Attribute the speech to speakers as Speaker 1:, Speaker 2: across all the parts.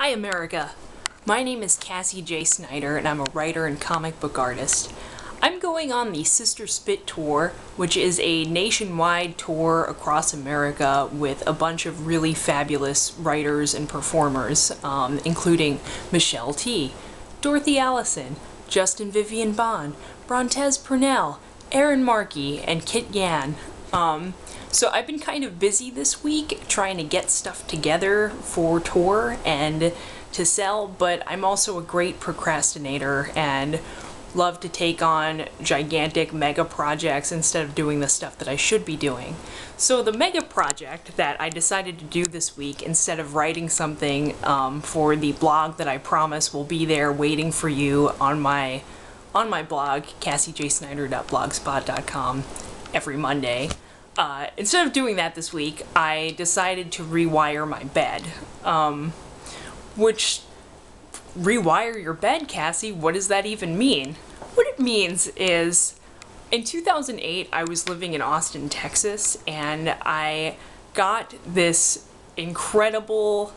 Speaker 1: Hi America! My name is Cassie J. Sneider and I'm a writer and comic book artist. I'm going on the Sister Spit Tour, which is a nationwide tour across America with a bunch of really fabulous writers and performers, including Michelle T., Dorothy Allison, Justin Vivian Bond, Brontez Purnell, Aaron Markey, and Kit Yan. So I've been kind of busy this week trying to get stuff together for tour and to sell, but I'm also a great procrastinator and love to take on gigantic mega projects instead of doing the stuff that I should be doing. So the mega project that I decided to do this week, instead of writing something for the blog that I promise will be there waiting for you on my blog, cassiejsnyder.blogspot.com, every Monday. Instead of doing that this week, I decided to rewire my bed. Which, rewire your bed, Cassie? What does that even mean? What it means is, in 2008, I was living in Austin, Texas, and I got this incredible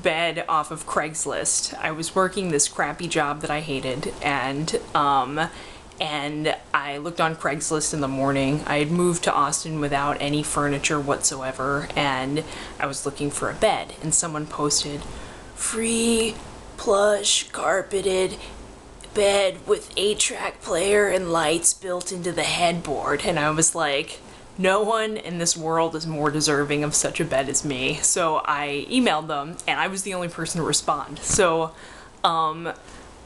Speaker 1: bed off of Craigslist. I was working this crappy job that I hated, and I looked on Craigslist in the morning. I had moved to Austin without any furniture whatsoever, and I was looking for a bed, and someone posted, "Free, plush, carpeted bed with 8-track player and lights built into the headboard." And I was like, no one in this world is more deserving of such a bed as me. So I emailed them, and I was the only person to respond. So,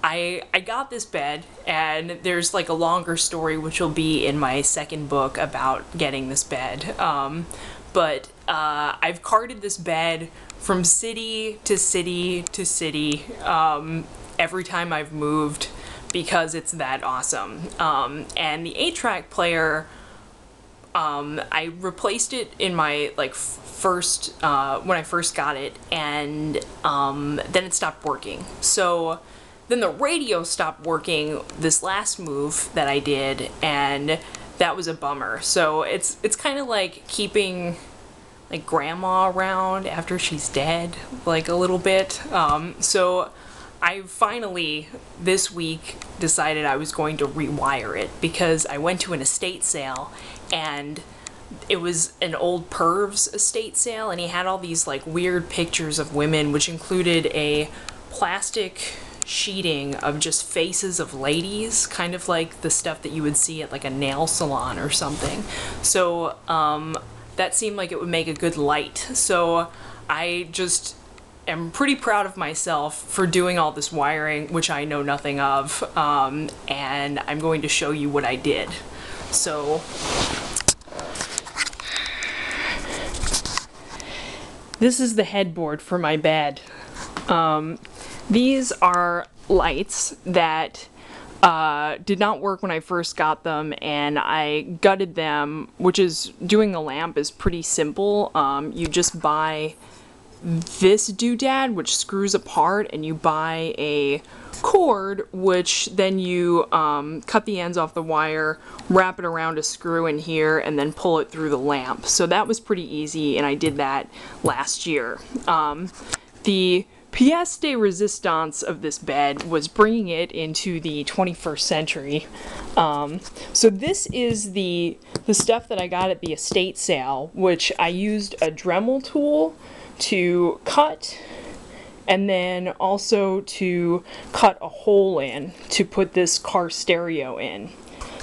Speaker 1: I got this bed, and there's like a longer story which will be in my second book about getting this bed. But I've carted this bed from city to city to city every time I've moved because it's that awesome. And the 8-track player, I replaced it in my first when I first got it, and then it stopped working. So then the radio stopped working this last move that I did, and that was a bummer. So it's kind of like keeping like grandma around after she's dead, like a little bit. So I finally this week decided I was going to rewire it because I went to an estate sale, and it was an old perv's estate sale, and he had all these like weird pictures of women, which included a plastic sheeting of just faces of ladies, kind of like the stuff that you would see at like a nail salon or something. So that seemed like it would make a good light. So I just am pretty proud of myself for doing all this wiring, which I know nothing of, and I'm going to show you what I did. So this is the headboard for my bed. These are lights that did not work when I first got them, and I gutted them, which is, doing a lamp is pretty simple. You just buy this doodad, which screws apart, and you buy a cord, which then you cut the ends off the wire, wrap it around a screw in here, and then pull it through the lamp. So that was pretty easy, and I did that last year. The pièce de résistance of this bed was bringing it into the 21st century. So this is the stuff that I got at the estate sale, which I used a Dremel tool to cut, and then also to cut a hole in to put this car stereo in.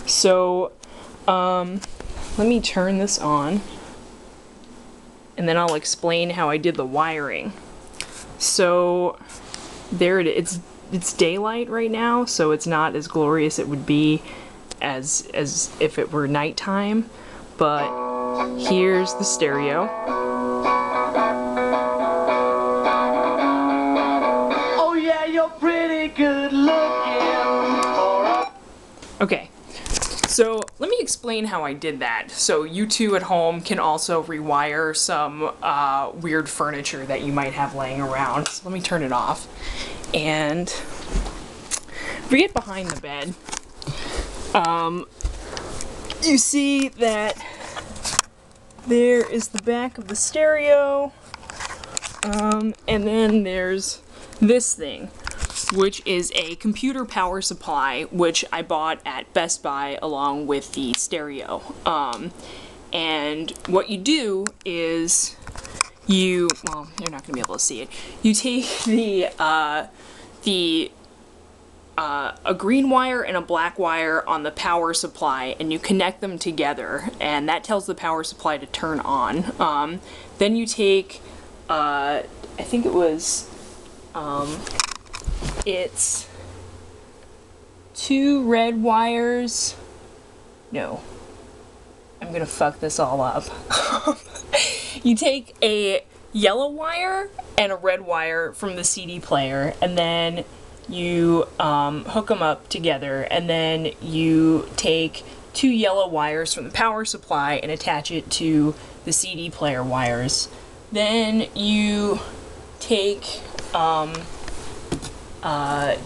Speaker 1: So let me turn this on, and then I'll explain how I did the wiring. So there it is. It's daylight right now, so it's not as glorious it would be as if it were nighttime, but here's the stereo. Oh yeah, you're pretty good looking. Okay, so let me explain how I did that, so you two at home can also rewire some weird furniture that you might have laying around. So let me turn it off, and if we get behind the bed, you see that there is the back of the stereo, and then there's this thing, which is a computer power supply, which I bought at Best Buy along with the stereo. And what you do is well, you're not going to be able to see it. You take a green wire and a black wire on the power supply, and you connect them together, and that tells the power supply to turn on. Then you take, I think it was, it's 2 red wires. No, I'm gonna fuck this all up. You take a yellow wire and a red wire from the CD player, and then you hook them up together, and then you take 2 yellow wires from the power supply and attach it to the CD player wires. Then you take,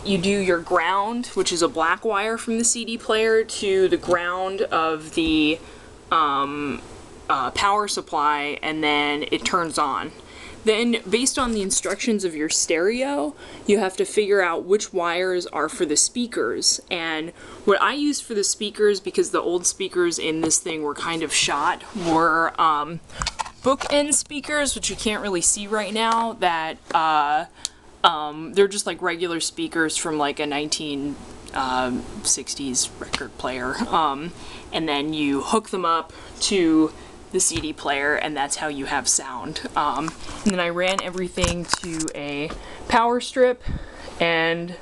Speaker 1: you do your ground, which is a black wire from the CD player, to the ground of the power supply, and then it turns on. Then, based on the instructions of your stereo, you have to figure out which wires are for the speakers. And what I used for the speakers, because the old speakers in this thing were kind of shot, were bookend speakers, which you can't really see right now, that they're just like regular speakers from like a 1960s record player. And then you hook them up to the CD player, and that's how you have sound. And then I ran everything to a power strip, and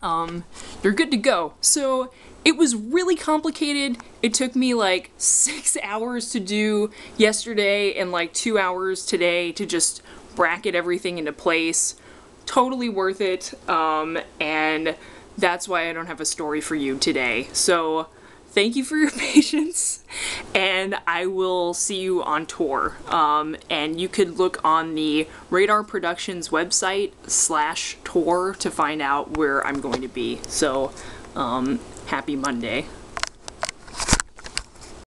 Speaker 1: you're good to go. So it was really complicated. It took me like 6 hours to do yesterday and like 2 hours today to just bracket everything into place. Totally worth it, and that's why I don't have a story for you today. So thank you for your patience, and I will see you on tour. And you could look on the Radar Productions website /tour to find out where I'm going to be. So, happy Monday.